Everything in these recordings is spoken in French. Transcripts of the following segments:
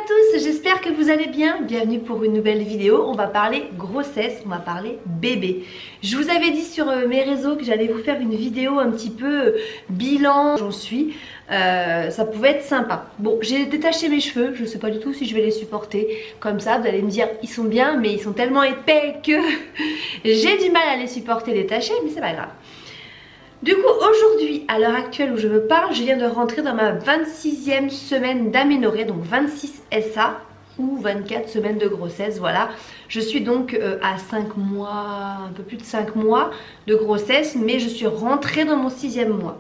tous, j'espère que vous allez bien. Bienvenue pour une nouvelle vidéo. On va parler grossesse, on va parler bébé. Je vous avais dit sur mes réseaux que j'allais vous faire une vidéo un petit peu bilan, j'en suis. Ça pouvait être sympa. Bon, j'ai détaché mes cheveux, je sais pas du tout si je vais les supporter. Comme ça, vous allez me dire, ils sont bien, mais ils sont tellement épais que j'ai du mal à les supporter détachés, mais c'est pas grave. Du coup, aujourd'hui, à l'heure actuelle où je me parle, je viens de rentrer dans ma 26e semaine d'aménorrhée, donc 26 SA ou 24 semaines de grossesse, voilà. Je suis donc à 5 mois, un peu plus de 5 mois de grossesse, mais je suis rentrée dans mon 6e mois.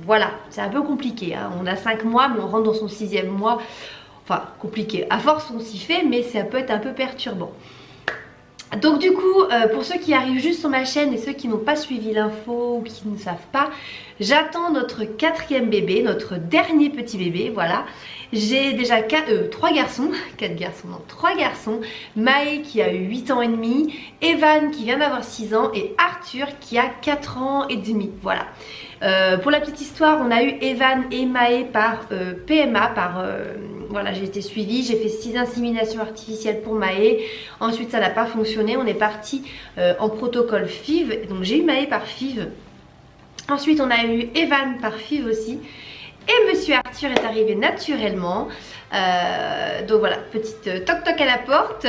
Voilà, c'est un peu compliqué, hein. On a 5 mois, mais on rentre dans son 6e mois. Enfin, compliqué. À force, on s'y fait, mais ça peut être un peu perturbant. Donc du coup, pour ceux qui arrivent juste sur ma chaîne et ceux qui n'ont pas suivi l'info ou qui ne savent pas, j'attends notre 4e bébé, notre dernier petit bébé, voilà. J'ai déjà 3 garçons, 4 garçons, non, 3 garçons. Maë qui a eu 8 ans et demi, Evan qui vient d'avoir 6 ans et Arthur qui a 4 ans et demi, voilà. Pour la petite histoire, on a eu Evan et Maë par PMA, voilà, j'ai été suivie, j'ai fait 6 inséminations artificielles pour Maë. Ensuite ça n'a pas fonctionné, on est parti en protocole FIV, donc j'ai eu Maë par FIV. Ensuite on a eu Evan par FIV aussi. Et monsieur Arthur est arrivé naturellement. Donc voilà, petite toc toc à la porte.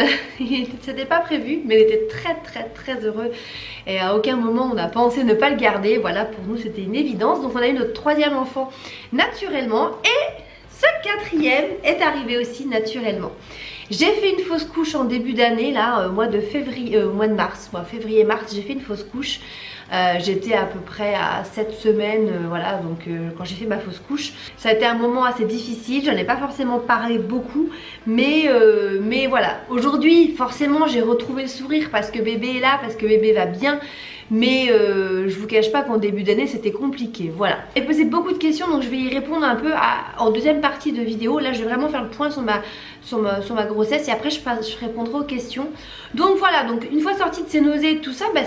C'était pas prévu, mais il était très heureux. Et à aucun moment on a pensé ne pas le garder. Voilà, pour nous c'était une évidence. Donc on a eu notre 3e enfant naturellement. Et ce 4e est arrivé aussi naturellement. J'ai fait une fausse couche en début d'année, là, mois de mars, février-mars, j'ai fait une fausse couche. J'étais à peu près à 7 semaines, voilà, donc quand j'ai fait ma fausse couche. Ça a été un moment assez difficile, j'en ai pas forcément parlé beaucoup, mais voilà. Aujourd'hui, forcément, j'ai retrouvé le sourire parce que bébé est là, parce que bébé va bien. Mais je vous cache pas qu'en début d'année c'était compliqué, voilà. J'ai posé beaucoup de questions, donc je vais y répondre un peu en deuxième partie de vidéo. Là je vais vraiment faire le point sur ma grossesse et après je répondrai aux questions. Donc voilà, donc une fois sortie de ces nausées et tout ça, bah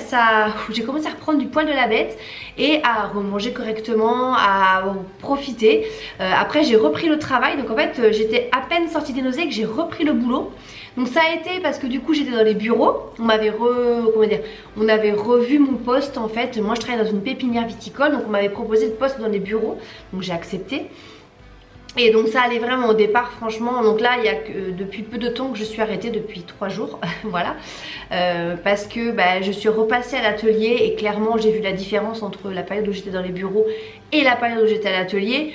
j'ai commencé à reprendre du poil de la bête et à remanger correctement, à profiter. Après j'ai repris le travail, donc en fait j'étais à peine sortie des nausées que j'ai repris le boulot. Donc ça a été parce que du coup j'étais dans les bureaux, on avait revu mon poste en fait. Moi je travaille dans une pépinière viticole, donc on m'avait proposé le poste dans les bureaux, donc j'ai accepté. Et donc ça allait vraiment au départ franchement. Donc là il y a que depuis peu de temps que je suis arrêtée, depuis 3 jours voilà, parce que je suis repassée à l'atelier et clairement j'ai vu la différence entre la période où j'étais dans les bureaux et la période où j'étais à l'atelier.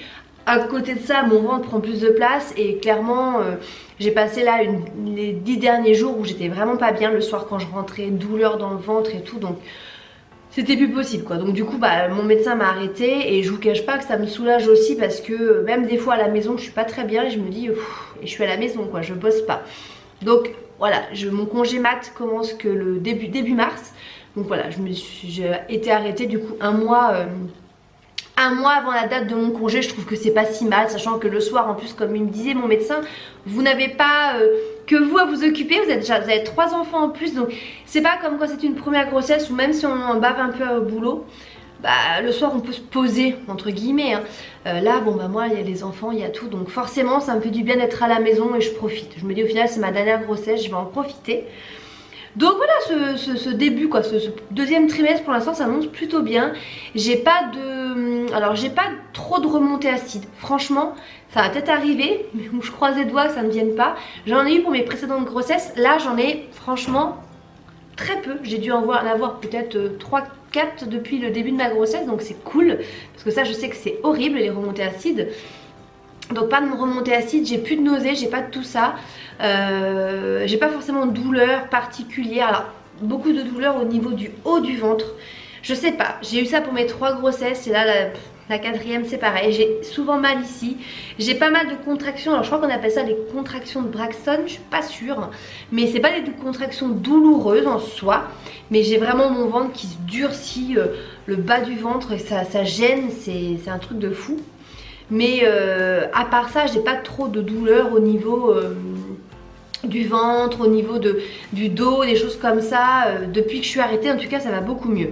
À côté de ça, mon ventre prend plus de place et clairement j'ai passé là les 10 derniers jours où j'étais vraiment pas bien. Le soir quand je rentrais, douleur dans le ventre et tout, donc c'était plus possible quoi. Donc du coup mon médecin m'a arrêté et je vous cache pas que ça me soulage aussi parce que même des fois à la maison je suis pas très bien et je me dis et je suis à la maison quoi, je bosse pas. Donc voilà, mon congé mat commence que le début mars. Donc voilà, j'ai été arrêtée du coup un mois avant la date de mon congé. Je trouve que c'est pas si mal, sachant que le soir en plus, comme il me disait mon médecin, vous n'avez pas que vous à vous occuper, vous avez 3 enfants en plus, donc c'est pas comme quand c'est une première grossesse où même si on en bave un peu au boulot, le soir on peut se poser entre guillemets, hein. Là moi il y a les enfants, il y a tout, donc forcément ça me fait du bien d'être à la maison et je profite. Je me dis au final c'est ma dernière grossesse, je vais en profiter. Donc voilà, ce début quoi, ce 2e trimestre pour l'instant ça annonce plutôt bien. J'ai pas trop de remontée acide. Franchement, ça va peut-être arriver, mais je croise les doigts que ça ne vienne pas. J'en ai eu pour mes précédentes grossesses. Là j'en ai franchement très peu. J'ai dû en avoir peut-être 3-4 depuis le début de ma grossesse, donc c'est cool. Parce que ça je sais que c'est horrible les remontées acides. Donc pas de remontée acide, j'ai plus de nausées, j'ai pas de tout ça. J'ai pas forcément de douleur particulière. Alors beaucoup de douleur au niveau du haut du ventre. Je sais pas, j'ai eu ça pour mes 3 grossesses et là la 4e c'est pareil. J'ai souvent mal ici. J'ai pas mal de contractions. Alors je crois qu'on appelle ça les contractions de Braxton, je suis pas sûre. Mais c'est pas des contractions douloureuses en soi. Mais j'ai vraiment mon ventre qui se durcit, le bas du ventre et ça gêne, c'est un truc de fou. Mais à part ça, j'ai pas trop de douleur au niveau du ventre, au niveau du dos, des choses comme ça. Depuis que je suis arrêtée, en tout cas, ça va beaucoup mieux.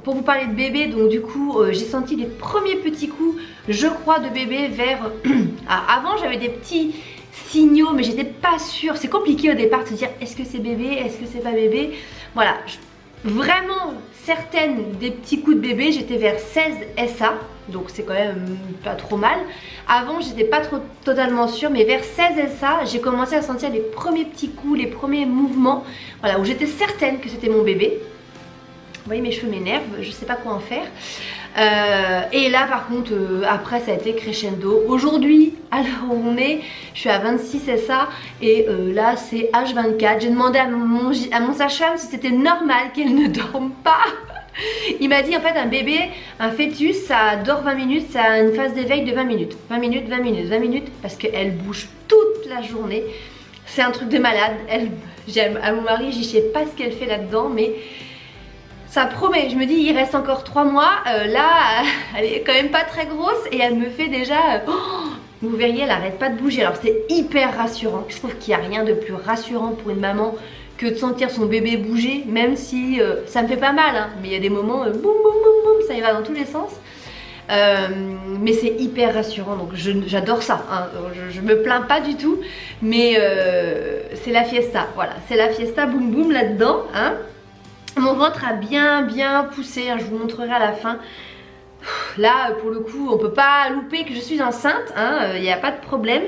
pour vous parler de bébé, donc du coup j'ai senti les premiers petits coups, je crois, de bébé vers... avant j'avais des petits signaux mais j'étais pas sûre, c'est compliqué au départ de se dire est-ce que c'est bébé, est-ce que c'est pas bébé. Voilà, vraiment certaines des petits coups de bébé, j'étais vers 16 SA, donc c'est quand même pas trop mal. Avant j'étais pas trop totalement sûre, mais vers 16 SA j'ai commencé à sentir les premiers petits coups, les premiers mouvements, voilà, où j'étais certaine que c'était mon bébé. Vous voyez, mes cheveux m'énervent, je sais pas quoi en faire. Et là par contre après ça a été crescendo. Aujourd'hui à l'heure où on est, je suis à 26 SA et là c'est H24. J'ai demandé à mon sage-femme si c'était normal qu'elle ne dorme pas. Il m'a dit en fait un bébé, un fœtus, ça dort 20 minutes, ça a une phase d'éveil de 20 minutes. 20 minutes, 20 minutes, 20 minutes, parce qu'elle bouge toute la journée. C'est un truc de malade. J'aime à mon mari, je sais pas ce qu'elle fait là-dedans, mais ça promet. Je me dis il reste encore 3 mois, là elle est quand même pas très grosse et elle me fait déjà... vous verriez, elle arrête pas de bouger. Alors c'est hyper rassurant, je trouve qu'il n'y a rien de plus rassurant pour une maman que de sentir son bébé bouger, même si ça me fait pas mal, hein, mais il y a des moments boum boum boum boum, ça y va dans tous les sens. Mais c'est hyper rassurant, donc j'adore ça, hein. Je me plains pas du tout, mais c'est la fiesta, voilà, c'est la fiesta boum boum là-dedans, hein. Mon ventre a bien poussé, hein, je vous montrerai à la fin. Là pour le coup on peut pas louper que je suis enceinte, hein, y a pas de problème.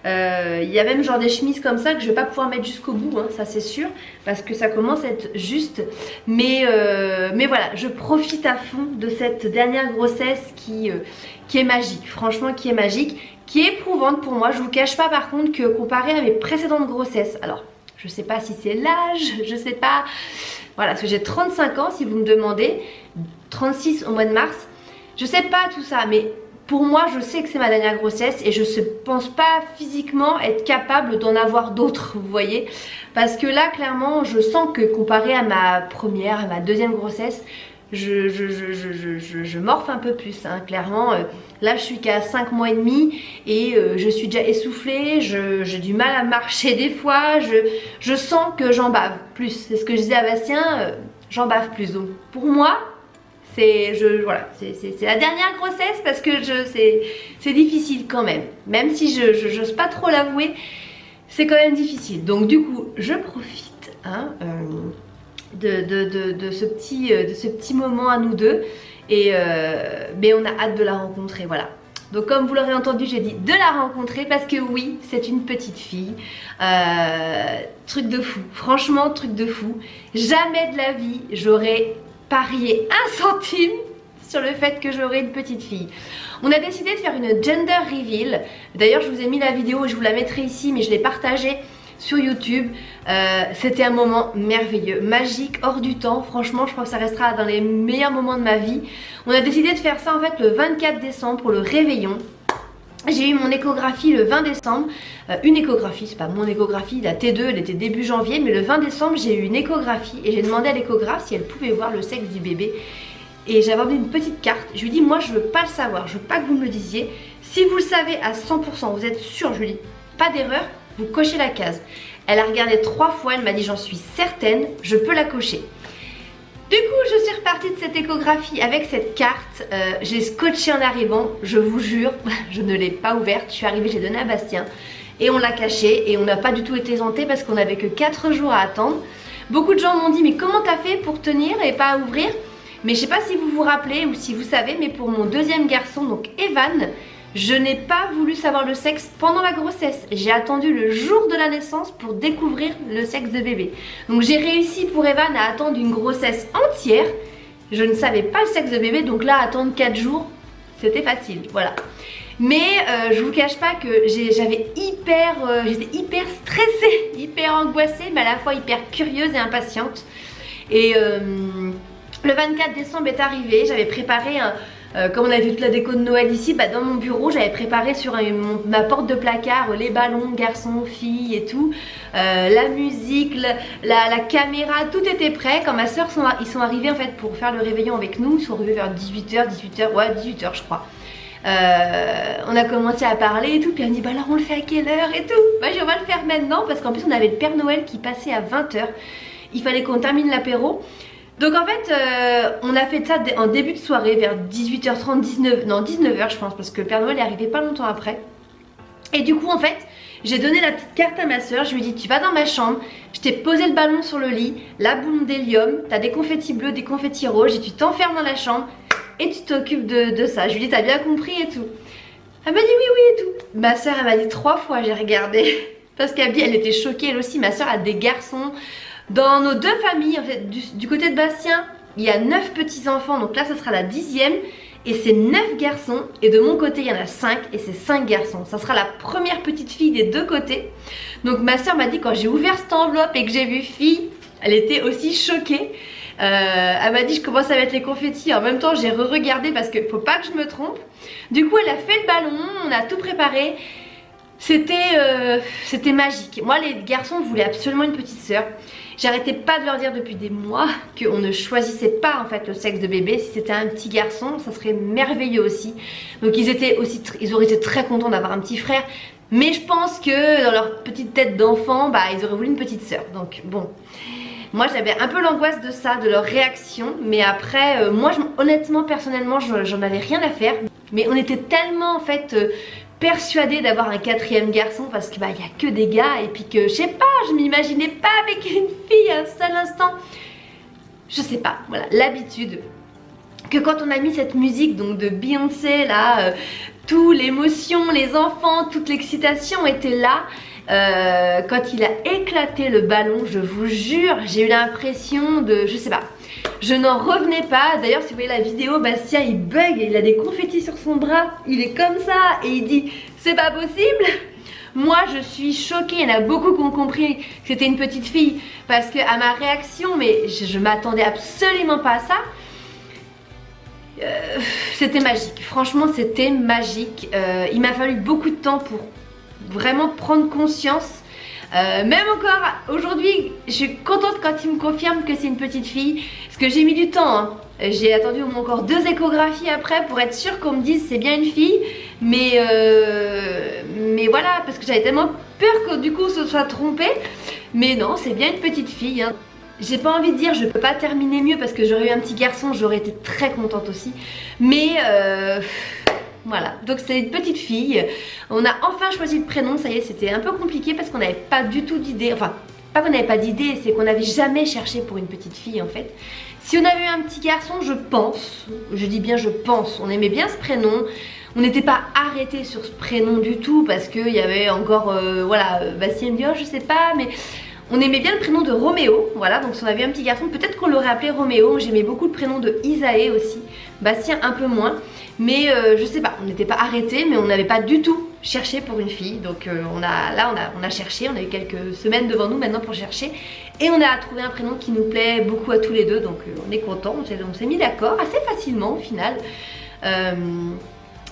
Il y a même genre des chemises comme ça que je vais pas pouvoir mettre jusqu'au bout, hein, ça c'est sûr, parce que ça commence à être juste. Mais voilà, je profite à fond de cette dernière grossesse qui est magique, franchement qui est magique, qui est éprouvante pour moi. Je vous cache pas par contre que comparé à mes précédentes grossesses, alors je sais pas si c'est l'âge, je sais pas, voilà, parce que j'ai 35 ans si vous me demandez, 36 au mois de mars, je sais pas tout ça, mais pour moi je sais que c'est ma dernière grossesse et je ne pense pas physiquement être capable d'en avoir d'autres, vous voyez, parce que là clairement je sens que comparé à ma première, à ma deuxième grossesse, je morphe un peu plus, hein, clairement. Là je suis qu'à 5 mois et demi et je suis déjà essoufflée, j'ai du mal à marcher des fois, je sens que j'en bave plus, c'est ce que je disais à Bastien, j'en bave plus, donc pour moi c'est la dernière grossesse parce que c'est difficile quand même si j'ose pas trop l'avouer, c'est quand même difficile, donc du coup je profite, hein, de ce petit moment à nous deux et mais on a hâte de la rencontrer, voilà. Donc comme vous l'aurez entendu, j'ai dit de la rencontrer parce que oui, c'est une petite fille, truc de fou, franchement truc de fou. Jamais de la vie j'aurais parié 1 centime sur le fait que j'aurais une petite fille. On a décidé de faire une gender reveal, d'ailleurs je vous ai mis la vidéo, je vous la mettrai ici mais je l'ai partagée sur YouTube. C'était un moment merveilleux, magique, hors du temps. Franchement je crois que ça restera dans les meilleurs moments de ma vie. On a décidé de faire ça en fait le 24 décembre pour le réveillon. J'ai eu mon échographie le 20 décembre, une échographie, c'est pas mon échographie, la T2 elle était début janvier, mais le 20 décembre j'ai eu une échographie et j'ai demandé à l'échographe si elle pouvait voir le sexe du bébé. Et j'avais envie d'une petite carte, je lui ai dit moi je veux pas le savoir, je veux pas que vous me le disiez. Si vous le savez à 100%, vous êtes sûr, je lui ai dit pas d'erreur, vous cochez la case. Elle a regardé 3 fois, elle m'a dit j'en suis certaine, je peux la cocher. Du coup je suis repartie de cette échographie avec cette carte, j'ai scotché en arrivant, je vous jure, je ne l'ai pas ouverte, je suis arrivée, j'ai donné à Bastien et on l'a cachée et on n'a pas du tout été tenté parce qu'on n'avait que 4 jours à attendre. Beaucoup de gens m'ont dit mais comment t'as fait pour tenir et pas ouvrir? Mais je sais pas si vous vous rappelez ou si vous savez, mais pour mon deuxième garçon, donc Evan, je n'ai pas voulu savoir le sexe pendant la grossesse. J'ai attendu le jour de la naissance pour découvrir le sexe de bébé. Donc j'ai réussi pour Evan à attendre une grossesse entière. Je ne savais pas le sexe de bébé, donc là attendre 4 jours, c'était facile, voilà. Mais je vous cache pas que j'étais hyper stressée, hyper angoissée, mais à la fois hyper curieuse et impatiente. Et le 24 décembre est arrivé, j'avais préparé comme on avait fait toute la déco de Noël ici, bah dans mon bureau j'avais préparé sur ma porte de placard les ballons, garçons, filles et tout, la musique, la caméra, tout était prêt. Quand ma soeur ils sont arrivés en fait pour faire le réveillon avec nous, ils sont arrivés vers 18h, ouais 18h je crois. On a commencé à parler et tout, puis elle me dit bah alors on le fait à quelle heure et tout. Bah on va le faire maintenant parce qu'en plus on avait le Père Noël qui passait à 20h, il fallait qu'on termine l'apéro. Donc en fait on a fait ça en début de soirée vers 18h30, 19h je pense, parce que le Père Noël est arrivé pas longtemps après. Et du coup en fait j'ai donné la petite carte à ma soeur, je lui ai dit tu vas dans ma chambre, je t'ai posé le ballon sur le lit, la boule d'hélium, t'as des confettis bleus, des confettis rouges et tu t'enfermes dans la chambre et tu t'occupes de ça. Je lui ai dit t'as bien compris et tout. Elle m'a dit oui oui et tout. Ma soeur elle m'a dit 3 fois, j'ai regardé parce qu'Abby elle était choquée elle aussi. Ma soeur a des garçons. Dans nos 2 familles en fait, du côté de Bastien il y a 9 petits enfants, donc là ce sera la 10e. Et c'est 9 garçons et de mon côté il y en a 5 et c'est 5 garçons. Ça sera la première petite fille des 2 côtés. Donc ma soeur m'a dit quand j'ai ouvert cette enveloppe et que j'ai vu fille, elle était aussi choquée. Elle m'a dit je commence à mettre les confettis. En même temps j'ai re-regardé parce qu'il faut pas que je me trompe. Du coup elle a fait le ballon, on a tout préparé. C'était magique. Moi les garçons voulaient absolument une petite soeur. J'arrêtais pas de leur dire depuis des mois qu'on ne choisissait pas en fait le sexe de bébé. Si c'était un petit garçon, ça serait merveilleux aussi. Donc ils auraient été très contents d'avoir un petit frère. Mais je pense que dans leur petite tête d'enfant, bah ils auraient voulu une petite sœur. Donc bon, moi j'avais un peu l'angoisse de ça, de leur réaction. Mais après, moi honnêtement, personnellement, j'en avais rien à faire. Mais on était tellement en fait persuadée d'avoir un 4e garçon parce que bah il y a que des gars et puis que je sais pas, je m'imaginais pas avec une fille un seul instant. Je sais pas, voilà, l'habitude que quand on a mis cette musique donc de Beyoncé là, toute l'émotion, les enfants, toute l'excitation était là. Quand il a éclaté le ballon, je vous jure, j'ai eu l'impression de, je sais pas, je n'en revenais pas. D'ailleurs si vous voyez la vidéo, Bastien il bug, il a des confettis sur son bras, il est comme ça et il dit c'est pas possible. Moi je suis choquée, il y en a beaucoup qui ont compris que c'était une petite fille parce que à ma réaction, mais je m'attendais absolument pas à ça. C'était magique, franchement c'était magique. Il m'a fallu beaucoup de temps pour vraiment prendre conscience. Même encore aujourd'hui je suis contente quand il me confirme que c'est une petite fille, parce que j'ai mis du temps hein. J'ai attendu au moins encore 2 échographies après pour être sûre qu'on me dise c'est bien une fille. Mais voilà, parce que j'avais tellement peur que du coup ce soit trompé. Mais non, c'est bien une petite fille hein. J'ai pas envie de dire je peux pas terminer mieux parce que j'aurais eu un petit garçon, j'aurais été très contente aussi. Mais voilà, donc c'est une petite fille. On a enfin choisi le prénom, ça y est, c'était un peu compliqué parce qu'on n'avait pas du tout d'idée. Enfin, pas qu'on n'avait pas d'idée, c'est qu'on n'avait jamais cherché pour une petite fille en fait. Si on avait eu un petit garçon, je pense, je dis bien je pense, on aimait bien ce prénom. On n'était pas arrêté sur ce prénom du tout parce qu'il y avait encore, voilà, Bastien me dit oh je sais pas, mais on aimait bien le prénom de Roméo, voilà, donc si on avait un petit garçon, peut-être qu'on l'aurait appelé Roméo. J'aimais beaucoup le prénom de Isaïe aussi, Bastien un peu moins, mais je sais pas, on n'était pas arrêté, mais on n'avait pas du tout cherché pour une fille. Donc on a cherché, on a eu quelques semaines devant nous maintenant pour chercher, et on a trouvé un prénom qui nous plaît beaucoup à tous les deux, donc on est content, on s'est mis d'accord assez facilement au final.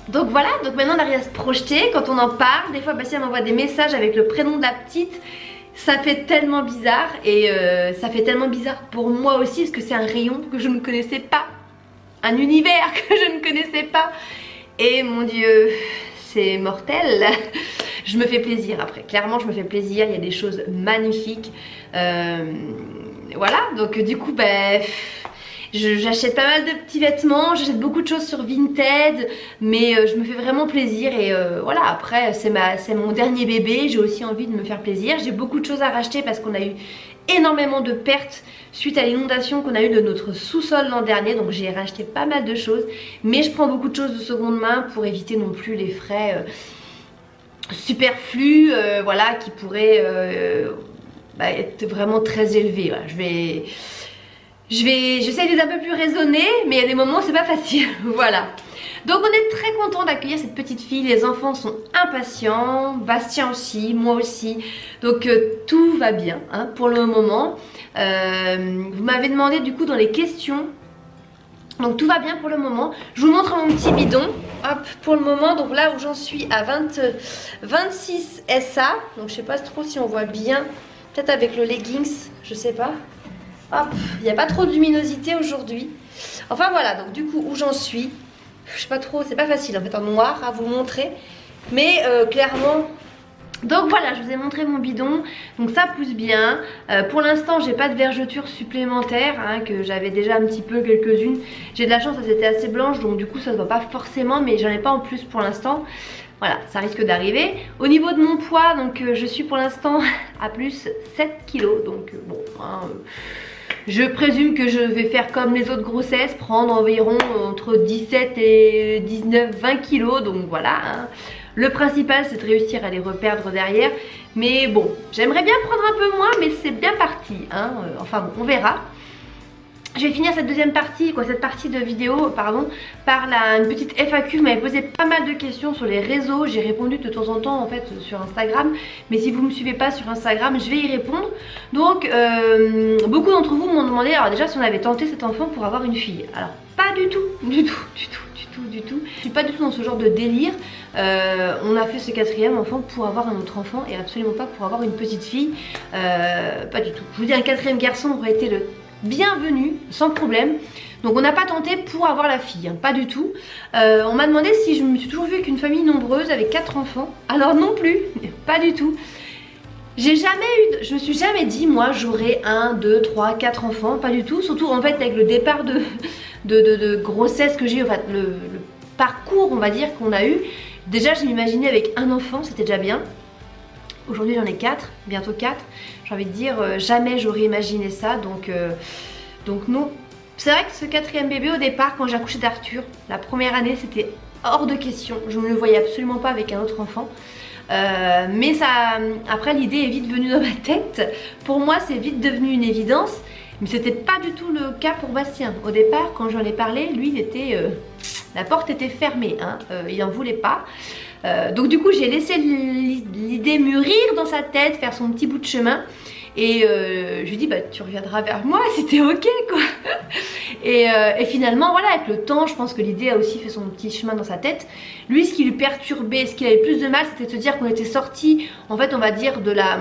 Donc voilà, donc maintenant on arrive à se projeter, quand on en parle, des fois Bastien m'envoie des messages avec le prénom de la petite. Ça fait tellement bizarre et ça fait tellement bizarre pour moi aussi parce que c'est un rayon que je ne connaissais pas, un univers que je ne connaissais pas et mon Dieu c'est mortel. Je me fais plaisir après, clairement je me fais plaisir, il y a des choses magnifiques. Voilà, donc du coup ben... J'achète pas mal de petits vêtements, j'achète beaucoup de choses sur Vinted, mais je me fais vraiment plaisir et voilà, après c'est mon dernier bébé, j'ai aussi envie de me faire plaisir. J'ai beaucoup de choses à racheter parce qu'on a eu énormément de pertes suite à l'inondation qu'on a eu de notre sous-sol l'an dernier, donc j'ai racheté pas mal de choses, mais je prends beaucoup de choses de seconde main pour éviter non plus les frais superflus, voilà, qui pourraient être vraiment très élevés. Voilà. J'essaie d'être un peu plus raisonnée, mais il y a des moments où c'est pas facile. Voilà. Donc on est très content d'accueillir cette petite fille. Les enfants sont impatients, Bastien aussi, moi aussi. Donc tout va bien hein, pour le moment. Vous m'avez demandé du coup dans les questions. Donc tout va bien pour le moment. Je vous montre mon petit bidon. Hop, pour le moment, donc là où j'en suis à 26 SA. Donc je sais pas trop si on voit bien. Peut-être avec le leggings, je sais pas. Hop, il n'y a pas trop de luminosité aujourd'hui. Enfin voilà, donc du coup où j'en suis, je sais pas trop, c'est pas facile en fait en noir à vous montrer. Mais clairement, Donc voilà, je vous ai montré mon bidon, donc ça pousse bien. Pour l'instant j'ai pas de vergetures supplémentaires, hein, que j'avais déjà un petit peu quelques-unes. J'ai de la chance, elles étaient assez blanches, donc du coup ça se voit pas forcément, mais j'en ai pas en plus pour l'instant. Voilà, ça risque d'arriver. Au niveau de mon poids, donc je suis pour l'instant à plus 7 kilos, donc bon, hein, je présume que je vais faire comme les autres grossesses, prendre environ entre 17 et 19-20 kilos, donc voilà, hein. Le principal c'est de réussir à les reperdre derrière. Mais bon, j'aimerais bien prendre un peu moins, mais c'est bien parti, hein. Enfin bon, on verra. Je vais finir cette deuxième partie, cette partie de vidéo, pardon, par une petite FAQ. Vous m'avez posé pas mal de questions sur les réseaux. J'ai répondu de temps en temps en fait sur Instagram. Mais si vous ne me suivez pas sur Instagram, je vais y répondre. Donc, beaucoup d'entre vous m'ont demandé, alors déjà, si on avait tenté cet enfant pour avoir une fille. Alors, pas du tout, du tout. Je suis pas du tout dans ce genre de délire. On a fait ce quatrième enfant pour avoir un autre enfant et absolument pas pour avoir une petite fille. Pas du tout. Je vous dis, un quatrième garçon aurait été le bienvenue, sans problème. Donc on n'a pas tenté pour avoir la fille, hein, pas du tout. On m'a demandé si je me suis toujours vue avec une famille nombreuse, avec 4 enfants. Alors non plus, pas du tout. Je me suis jamais dit, moi j'aurais 1, 2, 3, 4 enfants, pas du tout. Surtout en fait avec le départ de grossesse que j'ai eu, enfin le parcours on va dire qu'on a eu. Déjà je m'imaginais avec un enfant, c'était déjà bien. Aujourd'hui j'en ai 4, bientôt 4. J'ai envie de dire, jamais j'aurais imaginé ça, donc non. C'est vrai que ce quatrième bébé au départ, quand j'ai accouché d'Arthur, la première année c'était hors de question. Je ne le voyais absolument pas avec un autre enfant. Mais ça, après l'idée est vite venue dans ma tête. Pour moi c'est vite devenu une évidence. Mais c'était pas du tout le cas pour Bastien. Au départ quand j'en ai parlé, lui il était... la porte était fermée, hein, il n'en voulait pas. Donc du coup j'ai laissé l'idée mûrir dans sa tête, faire son petit bout de chemin. Et je lui dis bah tu reviendras vers moi, c'était ok quoi. Et finalement voilà, avec le temps je pense que l'idée a aussi fait son petit chemin dans sa tête. Lui ce qui lui perturbait, ce qui avait plus de mal, c'était de se dire qu'on était sortis, en fait on va dire de la...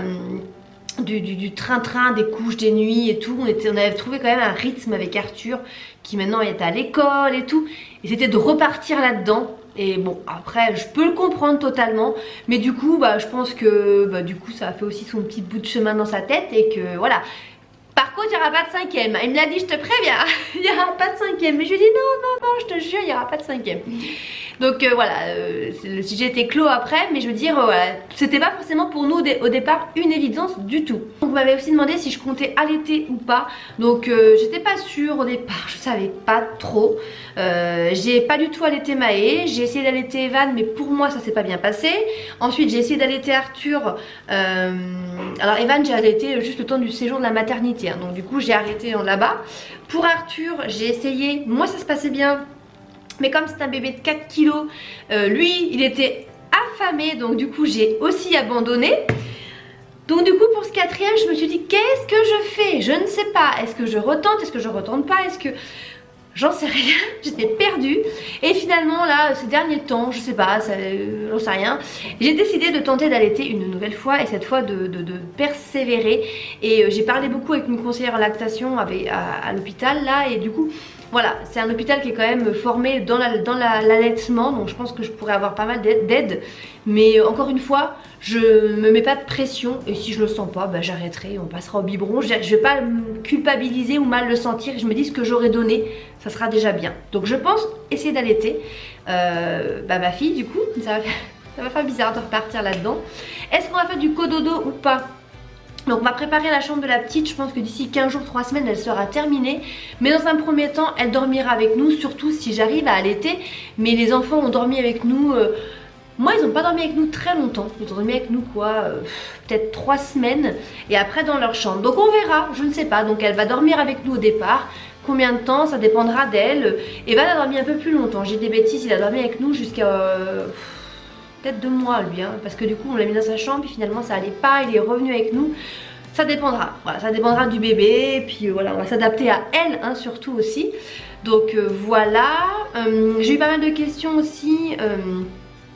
du train-train, des couches, des nuits et tout. On avait trouvé quand même un rythme avec Arthur qui maintenant est à l'école et tout. Et c'était de repartir là-dedans. Et bon, après, je peux le comprendre totalement. Mais du coup, bah, je pense que du coup, ça a fait aussi son petit bout de chemin dans sa tête. Et que voilà. Par contre, il n'y aura pas de cinquième. Il me l'a dit, je te préviens. Il n'y aura pas de cinquième. Mais je lui ai dit non, je te jure, il n'y aura pas de cinquième. Donc voilà, le sujet était clos après, mais je veux dire, voilà, c'était pas forcément pour nous au départ une évidence du tout. Donc, vous m'avez aussi demandé si je comptais allaiter ou pas. Donc j'étais pas sûre au départ, je savais pas trop. J'ai pas du tout allaité Maë, j'ai essayé d'allaiter Evan, mais pour moi ça s'est pas bien passé. Ensuite j'ai essayé d'allaiter Arthur. Alors Evan j'ai allaité juste le temps du séjour de la maternité, hein, donc du coup j'ai arrêté là-bas. Pour Arthur j'ai essayé, moi ça se passait bien. Mais comme c'est un bébé de 4 kilos, lui il était affamé, donc du coup j'ai aussi abandonné. Donc du coup pour ce quatrième je me suis dit qu'est-ce que je fais? Je ne sais pas, est-ce que je retente, est-ce que je retente pas, est-ce que... J'en sais rien, j'étais perdue. Et finalement là ces derniers temps, je sais pas, j'en sais rien, j'ai décidé de tenter d'allaiter une nouvelle fois et cette fois de persévérer. Et j'ai parlé beaucoup avec une conseillère en lactation à l'hôpital là, et du coup... Voilà, c'est un hôpital qui est quand même formé dans l'allaitement, donc je pense que je pourrais avoir pas mal d'aide. Mais encore une fois, je me mets pas de pression et si je le sens pas, bah, j'arrêterai, on passera au biberon. Je vais pas me culpabiliser ou mal le sentir, je me dis ce que j'aurais donné, ça sera déjà bien. Donc je pense essayer d'allaiter ma fille du coup, ça va faire bizarre de repartir là-dedans. Est-ce qu'on va faire du cododo ou pas? Donc on va préparer la chambre de la petite, je pense que d'ici 15 jours, 3 semaines, elle sera terminée. Mais dans un premier temps, elle dormira avec nous, surtout si j'arrive à allaiter. Mais les enfants ont dormi avec nous, moi ils n'ont pas dormi avec nous très longtemps. Ils ont dormi avec nous quoi, peut-être 3 semaines. Et après dans leur chambre. Donc on verra, je ne sais pas. Donc elle va dormir avec nous au départ. Combien de temps, ça dépendra d'elle. Evan a dormi un peu plus longtemps, j'ai des bêtises, il a dormi avec nous jusqu'à... peut-être 2 mois lui, hein, parce que du coup on l'a mis dans sa chambre et finalement ça allait pas, il est revenu avec nous. Ça dépendra, voilà, ça dépendra du bébé, et puis voilà, on va s'adapter à elle, hein, surtout aussi. Donc voilà, j'ai eu pas mal de questions aussi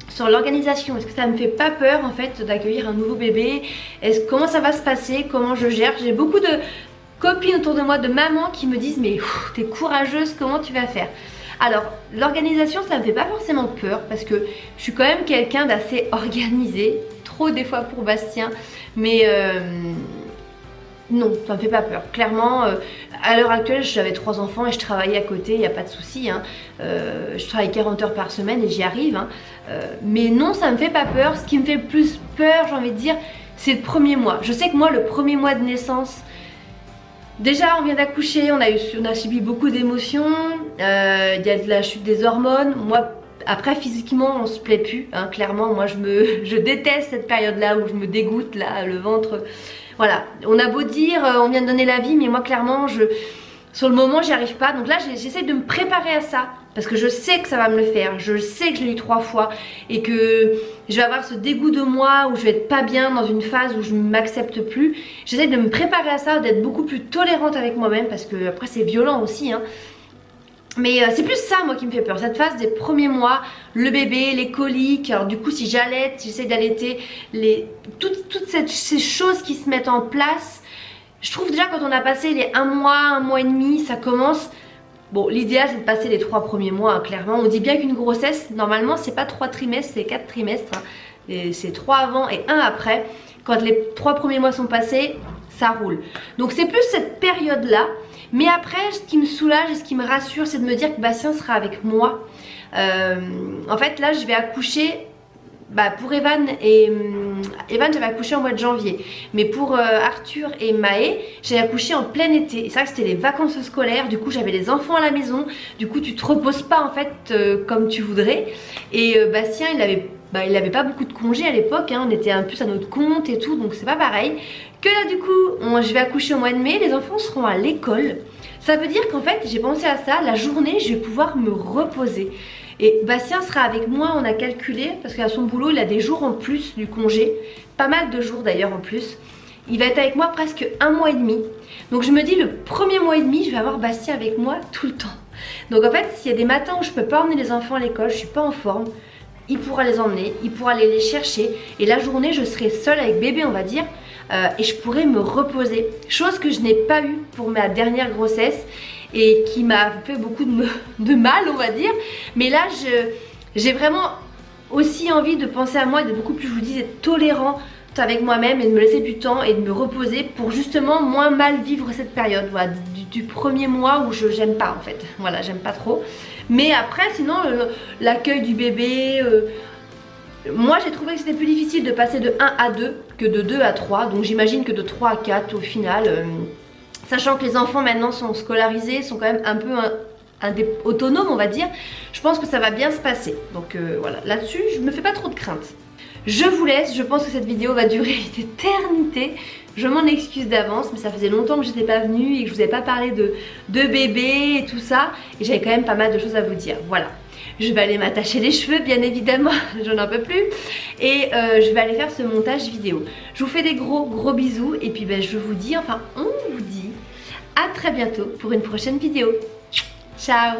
sur l'organisation. Est-ce que ça me fait pas peur en fait d'accueillir un nouveau bébé? Comment ça va se passer? Comment je gère? J'ai beaucoup de copines autour de moi, de mamans qui me disent mais t'es courageuse, comment tu vas faire? Alors l'organisation ça me fait pas forcément peur parce que je suis quand même quelqu'un d'assez organisé, trop des fois pour Bastien, mais non, ça me fait pas peur. Clairement, à l'heure actuelle, j'avais 3 enfants et je travaillais à côté, il n'y a pas de souci. Hein. Je travaille 40 heures par semaine et j'y arrive. Hein. Mais non, ça me fait pas peur. Ce qui me fait le plus peur, j'ai envie de dire, c'est le premier mois. Je sais que moi, le premier mois de naissance, déjà on vient d'accoucher, on a subi beaucoup d'émotions. Il y a de la chute des hormones. Moi, après physiquement on se plaît plus, hein, clairement. Moi je déteste cette période là où je me dégoûte là, le ventre. Voilà, on a beau dire on vient de donner la vie, mais moi clairement sur le moment j'y arrive pas. Donc là j'essaie de me préparer à ça, parce que je sais que ça va me le faire. Je sais que je l'ai eu 3 fois et que je vais avoir ce dégoût de moi, où je vais être pas bien dans une phase où je ne m'accepte plus. J'essaie de me préparer à ça, d'être beaucoup plus tolérante avec moi-même, parce que après c'est violent aussi, hein. Mais c'est plus ça moi qui me fait peur, cette phase des premiers mois, le bébé, les coliques. Alors du coup si j'allaite, j'essaie d'allaiter, toutes ces choses qui se mettent en place. Je trouve déjà quand on a passé les 1 mois et demi, ça commence. Bon, l'idéal c'est de passer les 3 premiers mois, hein, clairement. On dit bien qu'une grossesse, normalement c'est pas 3 trimestres, c'est 4 trimestres, hein. C'est 3 avant et 1 après. Quand les 3 premiers mois sont passés, ça roule. Donc c'est plus cette période là. Mais après, ce qui me soulage et ce qui me rassure, c'est de me dire que Bastien sera avec moi. En fait, là, je vais accoucher pour Evan. Evan, j'avais accouché en mois de janvier. Mais pour Arthur et Maë, j'ai accouché en plein été. Et c'est vrai que c'était les vacances scolaires. Du coup, j'avais les enfants à la maison. Du coup, tu te reposes pas en fait comme tu voudrais. Et Bastien, il avait pas beaucoup de congés à l'époque, hein. On était un peu à notre compte et tout, donc c'est pas pareil. Que là du coup, je vais accoucher au mois de mai, les enfants seront à l'école. Ça veut dire qu'en fait, j'ai pensé à ça, la journée, je vais pouvoir me reposer. Et Bastien sera avec moi, on a calculé, parce qu'à son boulot, il a des jours en plus du congé. Pas mal de jours d'ailleurs en plus. Il va être avec moi presque 1 mois et demi. Donc je me dis, le premier mois et demi, je vais avoir Bastien avec moi tout le temps. Donc en fait, s'il y a des matins où je peux pas emmener les enfants à l'école, je suis pas en forme, il pourra les emmener, il pourra aller les chercher. Et la journée, je serai seule avec bébé, on va dire. Et je pourrais me reposer. Chose que je n'ai pas eu pour ma dernière grossesse. Et qui m'a fait beaucoup de mal, on va dire. Mais là, j'ai vraiment aussi envie de penser à moi et de beaucoup plus, je vous dis, d'être tolérant avec moi-même et de me laisser du temps et de me reposer pour justement moins mal vivre cette période, voilà, du premier mois où j'aime pas en fait. Voilà, j'aime pas trop. Mais après, sinon, l'accueil du bébé... moi j'ai trouvé que c'était plus difficile de passer de 1 à 2 que de 2 à 3. Donc j'imagine que de 3 à 4 au final, sachant que les enfants maintenant sont scolarisés, sont quand même un peu autonomes on va dire. Je pense que ça va bien se passer. Donc voilà, là-dessus je me fais pas trop de crainte. Je vous laisse, je pense que cette vidéo va durer une éternité. Je m'en excuse d'avance, mais ça faisait longtemps que j'étais pas venue et que je vous ai pas parlé de bébé et tout ça. Et j'avais quand même pas mal de choses à vous dire, voilà. Je vais aller m'attacher les cheveux bien évidemment, je n'en peux plus. Et je vais aller faire ce montage vidéo. Je vous fais des gros bisous et puis je vous dis, on vous dit à très bientôt pour une prochaine vidéo. Ciao!